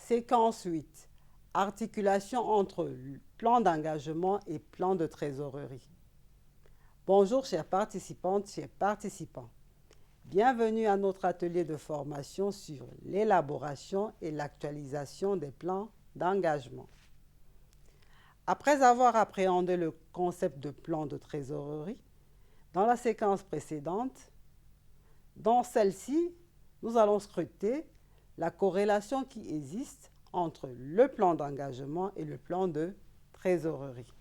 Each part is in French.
Séquence 8. Articulation entre plan d'engagement et plan de trésorerie. Bonjour chères participantes, chers participants. Bienvenue à notre atelier de formation sur l'élaboration et l'actualisation des plans d'engagement. Après avoir appréhendé le concept de plan de trésorerie, dans la séquence précédente, dans celle-ci, nous allons scruter la corrélation qui existe entre le plan d'engagement et le plan de trésorerie.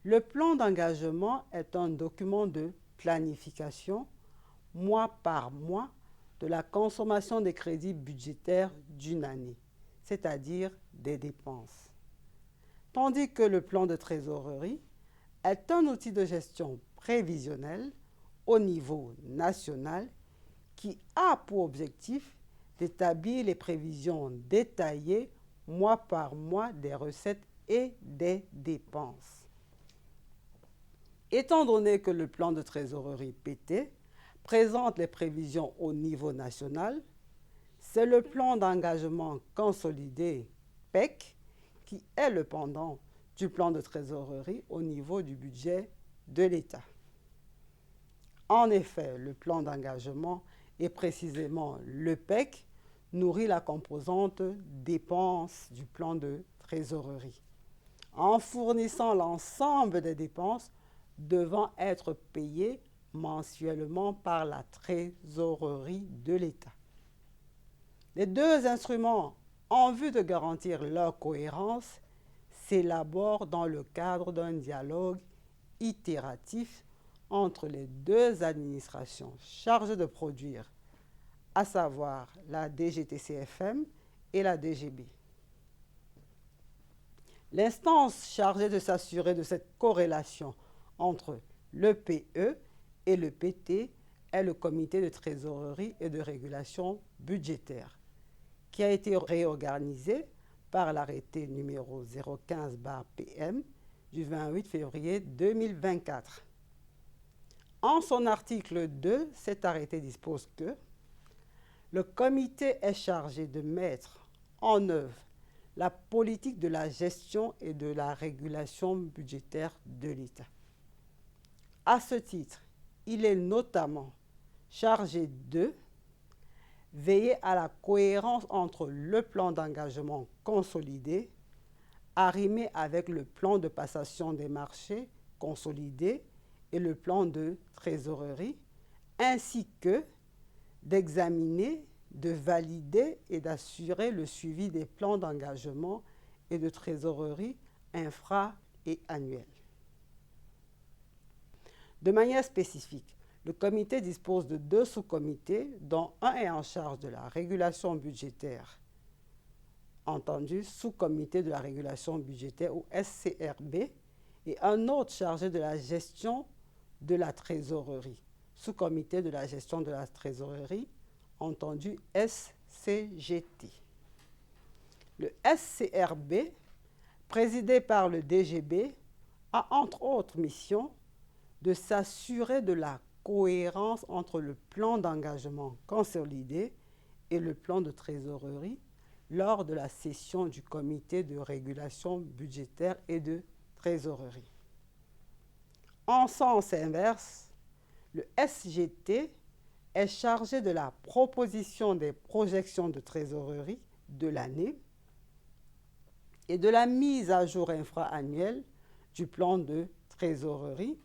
Le plan d'engagement est un document de planification, mois par mois, de la consommation des crédits budgétaires d'une année, c'est-à-dire des dépenses. Tandis que le plan de trésorerie est un outil de gestion prévisionnelle au niveau national qui a pour objectif d'établir les prévisions détaillées mois par mois des recettes et des dépenses. Étant donné que le plan de trésorerie PT présente les prévisions au niveau national, c'est le plan d'engagement consolidé PEC qui est le pendant du plan de trésorerie au niveau du budget de l'État. En effet, le plan d'engagement et précisément le PEC nourrit la composante dépenses du plan de trésorerie, en fournissant l'ensemble des dépenses devant être payées mensuellement par la trésorerie de l'État. Les deux instruments, en vue de garantir leur cohérence, s'élaborent dans le cadre d'un dialogue itératif entre les deux administrations chargées de produire, à savoir la DGTCFM et la DGB. L'instance chargée de s'assurer de cette corrélation entre le PE et le PT est le Comité de trésorerie et de régulation budgétaire, qui a été réorganisé par l'arrêté numéro 015/PM du 28 février 2024. En son article 2, cet arrêté dispose que le comité est chargé de mettre en œuvre la politique de la gestion et de la régulation budgétaire de l'État. À ce titre, il est notamment chargé de veiller à la cohérence entre le plan d'engagement consolidé, arrimé avec le plan de passation des marchés consolidé et le plan de trésorerie, ainsi que d'examiner, de valider et d'assurer le suivi des plans d'engagement et de trésorerie infra- et annuels. De manière spécifique, le comité dispose de deux sous-comités, dont un est en charge de la régulation budgétaire, entendu sous-comité de la régulation budgétaire ou SCRB, et un autre chargé de la gestion de la trésorerie, sous-comité de la gestion de la trésorerie, entendu SCGT. Le SCRB, présidé par le DGB, a entre autres missions de s'assurer de la cohérence entre le plan d'engagement consolidé et le plan de trésorerie lors de la session du comité de régulation budgétaire et de trésorerie. En sens inverse, le SGT est chargé de la proposition des projections de trésorerie de l'année et de la mise à jour infra-annuelle du plan de trésorerie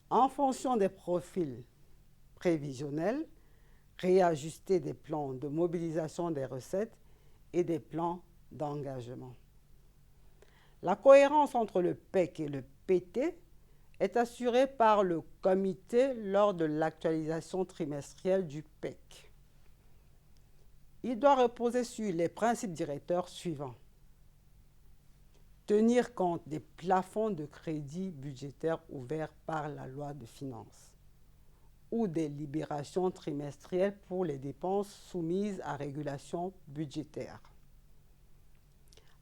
en fonction des profils prévisionnels, réajustés des plans de mobilisation des recettes et des plans d'engagement. La cohérence entre le PEC et le PT est assurée par le comité lors de l'actualisation trimestrielle du PEC. Il doit reposer sur les principes directeurs suivants. Tenir compte des plafonds de crédits budgétaires ouverts par la loi de finances ou des libérations trimestrielles pour les dépenses soumises à régulation budgétaire.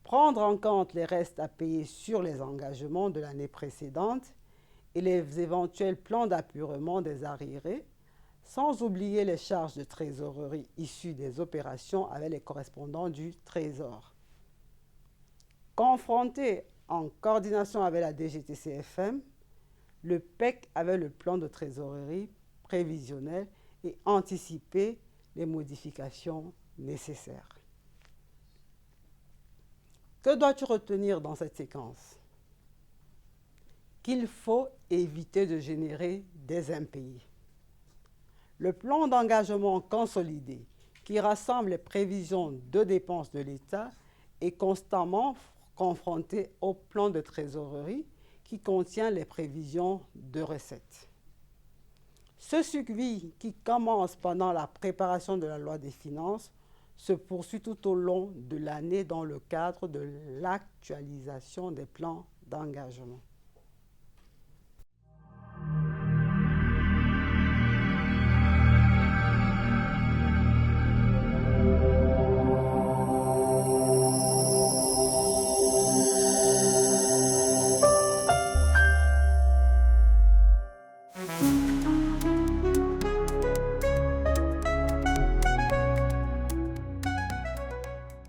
Prendre en compte les restes à payer sur les engagements de l'année précédente et les éventuels plans d'appurement des arriérés sans oublier les charges de trésorerie issues des opérations avec les correspondants du Trésor. Confronté en coordination avec la DGTCFM, le PEC avait le plan de trésorerie prévisionnel et anticipé les modifications nécessaires. Que dois-tu retenir dans cette séquence? Qu'il faut éviter de générer des impayés. Le plan d'engagement consolidé, qui rassemble les prévisions de dépenses de l'État, est constamment confronté au plan de trésorerie qui contient les prévisions de recettes. Ce suivi qui commence pendant la préparation de la loi des finances se poursuit tout au long de l'année dans le cadre de l'actualisation des plans d'engagement.